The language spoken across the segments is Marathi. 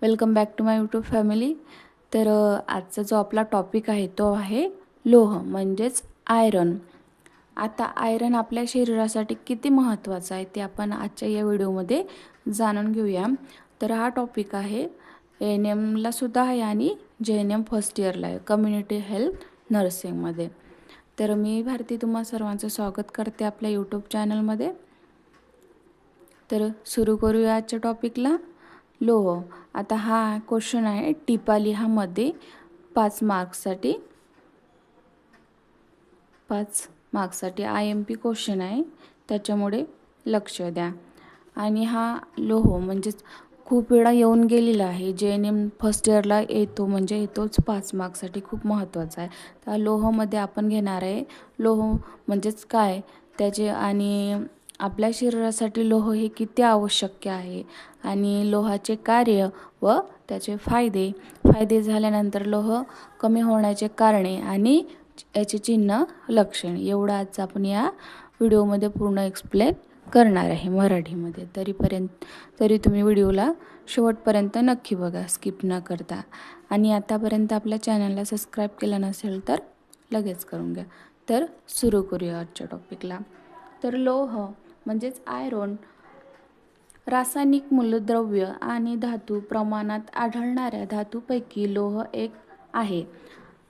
Welcome back to my YouTube family. तर आजचा जो आपला टॉपिक आहे तो आहे लोह म्हणजेच आयरन. आता आयरन आपल्या शरीरासाठी किती महत्त्वाचं आहे ते आपण आजच्या या व्हिडिओमध्ये जाणून घेऊया. तर हा टॉपिक आहे ANMला सुद्धा आहे आणि JNM फर्स्ट इयरला आहे, कम्युनिटी हेल्थ नर्सिंगमध्ये. तर मी भारती तुम्हा सर्वांचं स्वागत करते आपल्या यूट्यूब चॅनलमध्ये. तर सुरू करूया आजच्या टॉपिकला. लोह. आता हा क्वेश्चन आहे टिपालिहामध्ये 5 मार्क्ससाठी 5 मार्क्ससाठी IMP क्वेश्चन आहे, त्याच्यामुळे लक्ष द्या. आणि हा लोह म्हणजेच खूप वेळा येऊन गेलेला आहे. JNM फर्स्ट इयरला येतो, म्हणजे येतोच 5 मार्क्ससाठी, खूप महत्त्वाचा आहे. तर लोहमध्ये आपण घेणार आहे लोह म्हणजेच काय त्याचे, आणि आपल्या शरीरासाठी लोह हे किती आवश्यक आहे, आणि लोहाचे कार्य व त्याचे फायदे झाल्यानंतर लोह कमी होण्याचे कारणे आणि याचे चिन्ह लक्षण, एवढं आज आपण या व्हिडिओमध्ये पूर्ण एक्सप्लेन करणार आहे मराठीमध्ये. तरी तुम्ही व्हिडिओला शेवटपर्यंत नक्की बघा, स्किप न करता. आणि आतापर्यंत आपल्या चॅनलला सबस्क्राईब केलं नसेल तर लगेच करून घ्या. तर सुरू करूया आजच्या टॉपिकला. तर लोह म्हणजेच आयरन रासायनिक मूलद्रव्य आणि धातू प्रमाणात आढळणाऱ्या धातूपैकी लोह एक आहे.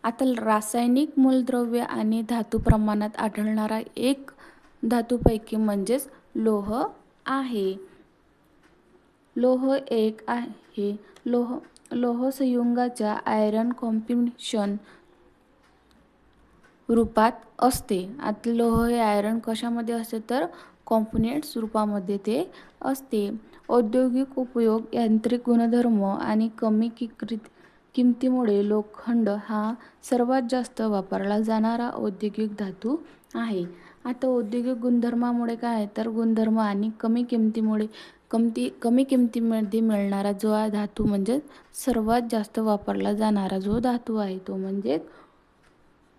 आता रासायनिक मूलद्रव्य आणि धातू प्रमाणात आढळणारा एक धातूपैकी म्हणजेच लोह आहे. लोह एक आहे. लोह संयुगाच्या आयरन कॉम्बिनेशन रूपात असते. आता लोह हे आयरन कशामध्ये असते तर कॉम्पोनेंट्स रूपामध्ये ते असते. औद्योगिक उपयोग, यांत्रिक गुणधर्म आणि कमी किमतीमुळे लोखंड हा सर्वात जास्त वापरला जाणारा औद्योगिक धातू आहे. आता औद्योगिक गुणधर्मामुळे काय आहे तर गुणधर्म आणि कमी किमतीमध्ये मिळणारा जो धातू म्हणजे सर्वात जास्त वापरला जाणारा जो धातू आहे तो म्हणजे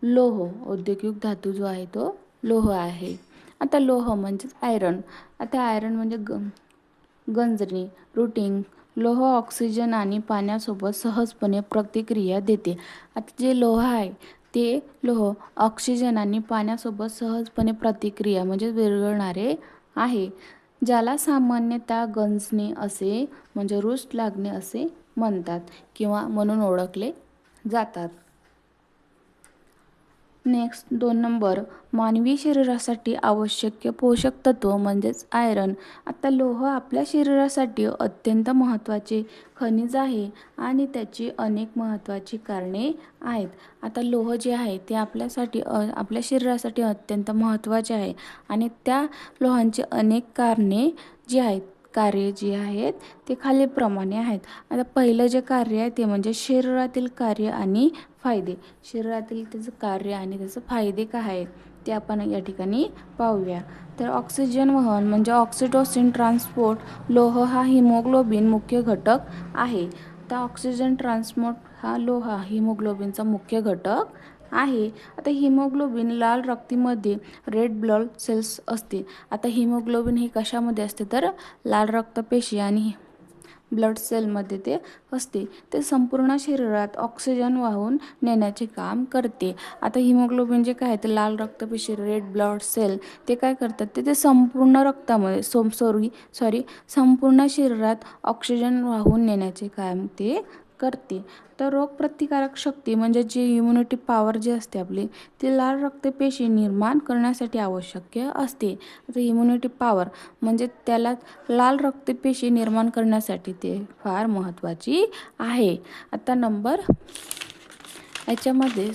लोह. औद्योगिक धातू जो आहे तो लोह आहे. आता लोह म्हणजेच आयरन. आता आयरन म्हणजे गंजणे, रुटिंग. लोह ऑक्सिजन आणि पाण्यासोबत सहजपणे प्रतिक्रिया देते. आता जे लोह आहे ते लोह ऑक्सिजन आणि पाण्यासोबत सहजपणे प्रतिक्रिया म्हणजे विरघळणारे आहे, ज्याला सामान्यतः गंजणे असे म्हणजे रुस्ट लागणे असे म्हणतात किंवा म्हणून ओळखले जातात. नेक्स्ट 2 नंबर, मानवी शरीरासाठी आवश्यक पोषक तत्व म्हणजेच आयरन. आता लोह आपल्या शरीरासाठी अत्यंत महत्त्वाचे खनिज आहे आणि त्याची अनेक महत्त्वाची कारणे आहेत. आता लोह जे आहे ते आपल्या शरीरासाठी अत्यंत महत्त्वाचे आहे आणि त्या लोहांची अनेक कार्ये जी आहेत ते खालीलप्रमाणे आहेत. आता पहिलं जे कार्य आहे ते म्हणजे शरीरातील कार्य आणि फायदे. शरीरातील त्याचं कार्य आणि त्याचे फायदे काय आहेत ते आपण या ठिकाणी पाहूया. तर ऑक्सिजन वहन म्हणजे ऑक्सिटोसिन ट्रान्सपोर्ट. लोह हा हिमोग्लोबिन मुख्य घटक आहे. तर ऑक्सिजन ट्रान्सपोर्ट हा लोह हिमोग्लोबिनचा मुख्य घटक आहे. आता हिमोग्लोबिन लाल रक्तीमध्ये रेड ब्लड सेल्स असते. आता हिमोग्लोबिन हे कशामध्ये असते तर लाल रक्तपेशी आणि ब्लड सेलमध्ये ते असते. ते संपूर्ण शरीरात ऑक्सिजन वाहून नेण्याचे काम करते. आता हिमोग्लोबिन जे काय ते लाल रक्तपेशी रेड ब्लड सेल ते काय करतात ते संपूर्ण रक्तामध्ये संपूर्ण शरीरात ऑक्सिजन वाहून नेण्याचे काम ते करते. तर रोगप्रतिकारक शक्ती म्हणजे जी इम्युनिटी पॉवर जी असते आपली ती लाल रक्तपेशी निर्माण करण्यासाठी आवश्यक असते. आता इम्युनिटी पॉवर म्हणजे त्याला लाल रक्तपेशी निर्माण करण्यासाठी ते फार महत्त्वाची आहे. आता नंबर याच्यामध्ये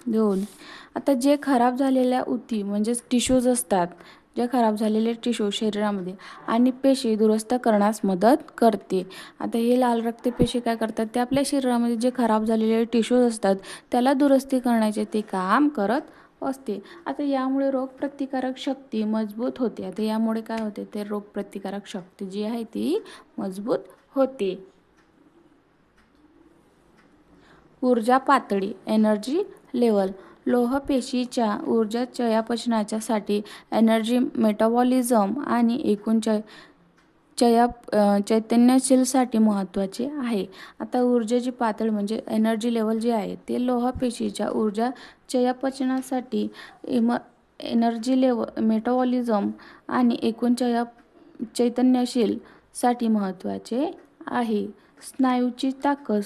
2, आता जे खराब झालेल्या उती म्हणजेच टिश्यूज असतात, जे खराब झालेले टिश्यू शरीरामध्ये आणि पेशी दुरुस्त करण्यास मदत करते. आता हे लाल रक्तपेशी काय करतात ते आपल्या शरीरामध्ये जे खराब झालेले टिश्यूज असतात त्याला दुरुस्ती करण्याचे ते काम करत असते. आता यामुळे रोगप्रतिकारक शक्ती मजबूत होते. आता यामुळे काय होते ते रोगप्रतिकारक शक्ती जी आहे ती मजबूत होते. ऊर्जा पातळी एनर्जी लेवल. लोह पेशीच्या ऊर्जा चयापचयनासाठी एनर्जी मेटाबॉलिझम आणि एकूण चैतन्यशीलसाठी महत्त्वाचे आहे. आता ऊर्जेची पातळी म्हणजे एनर्जी लेवल जे आहे ते लोह पेशीच्या ऊर्जा चयापचयनासाठी एनर्जी लेवल मेटाबॉलिझम आणि एकूण चैतन्यशील साठी महत्त्वाचे आहे. स्नायूची ताकद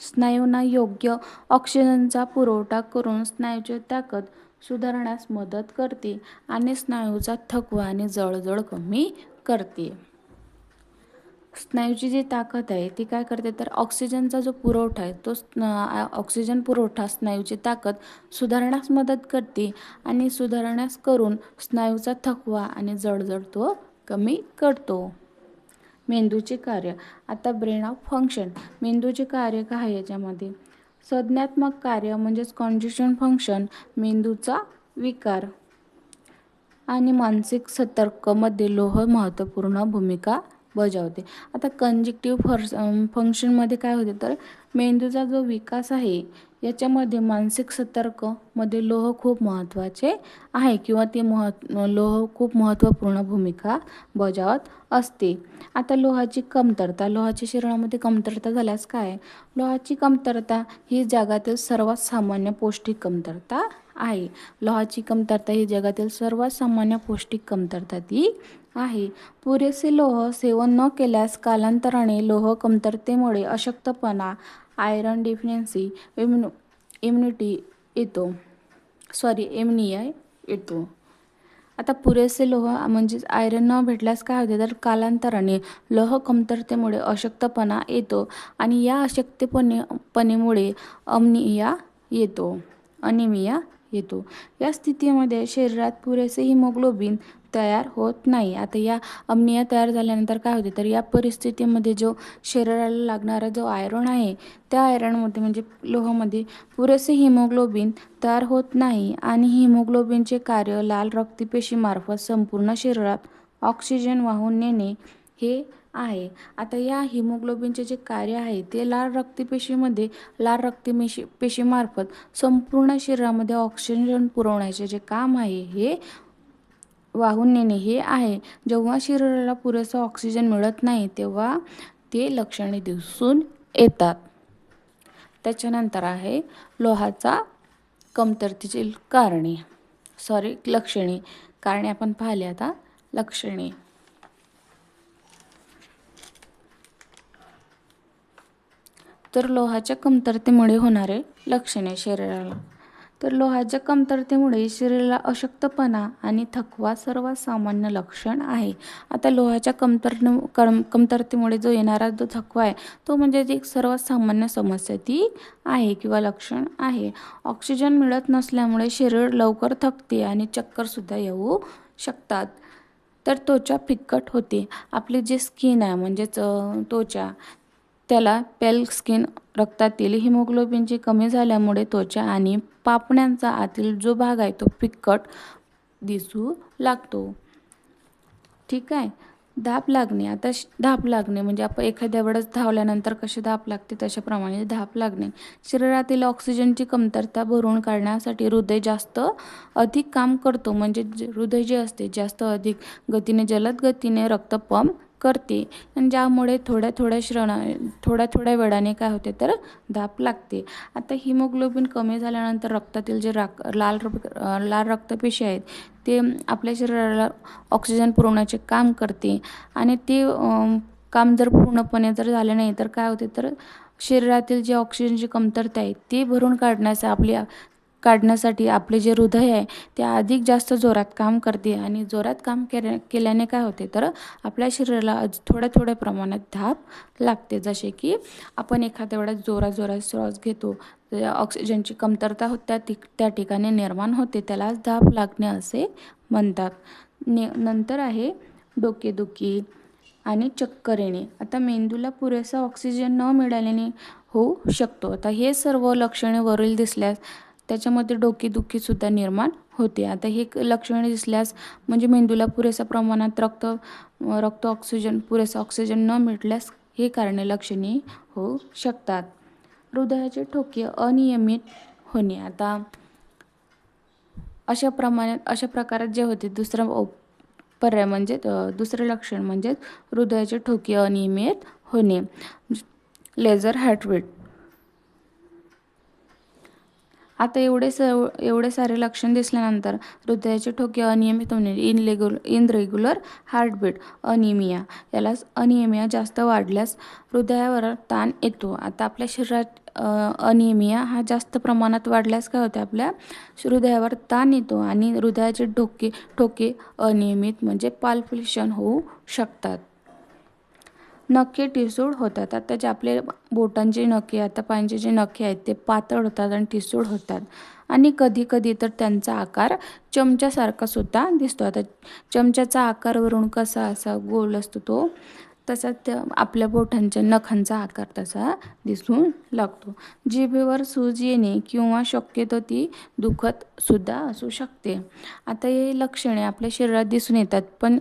स्नायूंना योग्य ऑक्सिजनचा पुरवठा करून स्नायूची ताकद सुधारण्यास मदत करते आणि स्नायूचा थकवा आणि जळजळ कमी करते. स्नायूची जी ताकद आहे ती काय करते तर ऑक्सिजनचा जो पुरवठा आहे तो ऑक्सिजन पुरवठा स्नायूची ताकद सुधारण्यास मदत करते आणि सुधारण्यास करून स्नायूचा थकवा आणि जळजळ तो कमी करतो. मेंदूचे कार्य. आता ब्रेन ऑफ फंक्शन. मेंदूचे कार्य काय आहे याच्यामध्ये? संज्ञात्मक कार्य म्हणजेच कॉग्निशन फंक्शन, मेंदूचा विकार आणि मानसिक सतर्कमध्ये लोह महत्त्वपूर्ण भूमिका बजावते. आता कंजेक्टिव्ह फंक्शनमध्ये काय होते तर मेंदूचा जो विकास आहे याच्यामध्ये मानसिक सतर्कमध्ये लोह खूप महत्त्वाचे आहे किंवा ते लोह खूप महत्त्वपूर्ण भूमिका बजावत असते. आता लोहाची कमतरता. लोहाच्या शरीरामध्ये कमतरता झाल्यास काय? लोहाची कमतरता ही जगातील सर्वात सामान्य पौष्टिक कमतरता आहे. लोहाची कमतरता ही जगातील सर्वात सामान्य पौष्टिक कमतरता ती आहे. पुरेसे लोह सेवन न केल्यास कालांतराने लोह कमतरतेमुळे अशक्तपणा, आयरन डिफिशियन्सी, एमिनिया येतो. आता पुरेसे लोह म्हणजेच आयरन न भेटल्यास काय होते तर कालांतराने लोह कमतरतेमुळे अशक्तपणा येतो आणि या अशक्तपणामुळे अनिमिया येतो. या स्थितीमध्ये शरीरात पुरेसे हिमोग्लोबिन तयार होत नाही. आता या अमनिया तयार झाल्यानंतर काय होते तर या परिस्थितीमध्ये जो शरीराला लागणारा जो आयरन आहे त्या आयरनमध्ये म्हणजे लोहामध्ये पुरेसे हिमोग्लोबिन तयार होत नाही आणि हिमोग्लोबिनचे कार्य लाल रक्तपेशीमार्फत संपूर्ण शरीरात ऑक्सिजन वाहून नेणे हे आहे. आता या हिमोग्लोबिनचे जे कार्य आहे ते लाल रक्तपेशीमार्फत संपूर्ण शरीरामध्ये ऑक्सिजन पुरवण्याचे जे काम आहे हे वाहून नेणे हे आहे. जेव्हा शरीराला पुरेसा ऑक्सिजन मिळत नाही तेव्हा ते लक्षणे दिसून येतात. त्याच्यानंतर आहे लोहाचा कमतरतेची लक्षणे. कारणे आपण पाहिले. आता लक्षणे. तर लोहाच्या कमतरतेमुळे होणारे लक्षणे शरीराला. तर लोहाच्या कमतरतेमुळे शरीराला अशक्तपणा आणि थकवा सर्वात सामान्य लक्षण आहे. आता लोहाच्या कमतरतेमुळे जो येणारा जो थकवा आहे तो म्हणजे एक सर्वात सामान्य समस्या ती आहे किंवा लक्षण आहे. ऑक्सिजन मिळत नसल्यामुळे शरीर लवकर थकते आणि चक्करसुद्धा येऊ शकतात. तर त्वचा फिक्कट होते. आपली जी स्किन आहे म्हणजेच त्वचा त्याला पेल स्किन. रक्तातील हिमोग्लोबिनची कमी झाल्यामुळे त्वचा आणि पापण्यांचा आतील जो भाग आहे तो फिक्कट दिसू लागतो. ठीक आहे. धाप लागणे. आता धाप लागणे म्हणजे आपण एखाद्या वेळेस धावल्यानंतर कशी धाप लागते तशाप्रमाणे धाप लागणे. शरीरातील ऑक्सिजनची कमतरता भरून काढण्यासाठी हृदय जास्त अधिक काम करतो. म्हणजे हृदय जे असते जास्त अधिक गतीने जलद गतीने रक्त पंप करते आणि ज्यामुळे थोड्या वेळाने काय होते तर धाप लागते. आता हिमोग्लोबिन कमी झाल्यानंतर रक्तातील जे लाल रक्तपेशी आहेत ते आपल्या शरीराला ऑक्सिजन पुरवण्याचे काम करते आणि ते काम जर पूर्णपणे जर झाले नाही तर काय होते तर शरीरातील जे ऑक्सिजनची कमतरता आहे ती भरून काढण्यासाठी आपले जे हृदय आहे ते अधिक जास्त जोरात काम करते आणि जोरात काम केल्याने काय होते तर आपल्या शरीराला थोड्या प्रमाणात धाप लागते. जसे की आपण एखाद्या वेळेस जोरात श्वास घेतो ऑक्सिजनची कमतरता होते त्या ठिकाणी निर्माण होते त्यालाच धाप लागणे असे म्हणतात. नंतर आहे डोकेदुखी आणि चक्कर येणे. आता मेंदूला पुरेसा ऑक्सिजन न मिळाल्याने होऊ शकतो. आता हे सर्व लक्षणे वरील दिसल्यास त्याच्यामध्ये डोकेदुखीसुद्धा निर्माण होते. आता हे लक्षणे दिसल्यास म्हणजे मेंदूला पुरेशा प्रमाणात पुरेसा ऑक्सिजन न मिळाल्यास हे कारणे लक्षणे होऊ शकतात. हृदयाचे ठोके अनियमित होणे. आता अशा प्रकारात जे होते पर्याय म्हणजे दुसरे लक्षण म्हणजे हृदयाचे ठोके अनियमित होणे, लेझर हार्टबीट. आता एवढे सारे लक्षण दिसल्यानंतर हृदयाचे ठोके अनियमित होणे, इनरेग्युलर हार्टबीट, अनिमिया. यालाच अनिमिया जास्त वाढल्यास हृदयावर ताण येतो. आता आपल्या शरीरात अनिमिया हा जास्त प्रमाणात वाढल्यास काय होते, आपल्या हृदयावर ताण येतो आणि हृदयाचे ठोके अनियमित म्हणजे पाल्पिटेशन होऊ शकतात. नखे ठिसूळ होतात. आता जे आपले बोटांचे नखे, आता पायांचे जे नखे आहेत ते पातळ होतात आणि ठिसूळ होतात आणि कधी कधी तर त्यांचा आकार चमच्यासारखा सुद्धा दिसतो. आता चमच्याचा आकार वरून कसा असा गोल असतो तो, तसा आपल्या बोटांच्या नखांचा आकार तसा दिसून लागतो. जिभेवर सूज येणे किंवा शक्यतो ती दुखत सुद्धा असू शकते. आता हे लक्षणे आपल्या शरीरात दिसून येतात, पण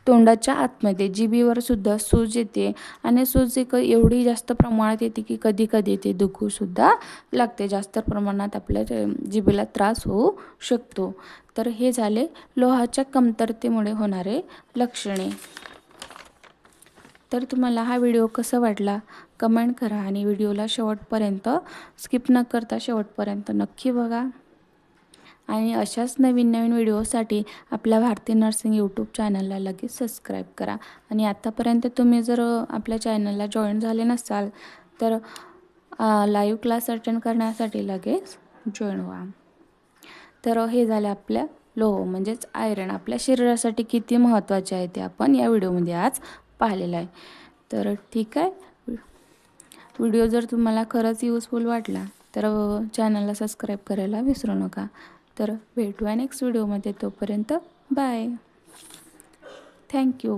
तोंडाच्या आतमध्ये जिभेवर सुद्धा सूज येते आणि सूज एवढी जास्त प्रमाणात येते की कधी कधी ते दुखू सुद्धा लागते. जास्त प्रमाणात आपल्या जिभेला त्रास होऊ शकतो. तर हे झाले लोहाच्या कमतरतेमुळे होणारे लक्षणे. तर तुम्हाला हा व्हिडिओ कसा वाटला कमेंट करा आणि व्हिडिओला शेवटपर्यंत स्किप न करता शेवटपर्यंत नक्की बघा. आणि अशाच नवीन व्हिडिओसाठी आपल्या भारती नर्सिंग यूट्यूब चॅनलला लगेच सबस्क्राईब करा. आणि आत्तापर्यंत तुम्ही जर आपल्या चॅनलला जॉईन झाले नसाल तर लाईव्ह क्लास अटेंड करण्यासाठी लगेच जॉईन व्हा. तर हे झालं आपल्या लोह म्हणजेच आयरन आपल्या शरीरासाठी किती महत्त्वाचे आहे ते आपण या व्हिडिओमध्ये आज पाहिलेलं आहे. तर ठीक आहे, व्हिडिओ जर तुम्हाला खरंच यूजफुल वाटला तर चॅनलला सबस्क्राईब करायला विसरू नका. तर भेटूया नेक्स्ट व्हिडिओमध्ये. तोपर्यंत बाय. थँक्यू.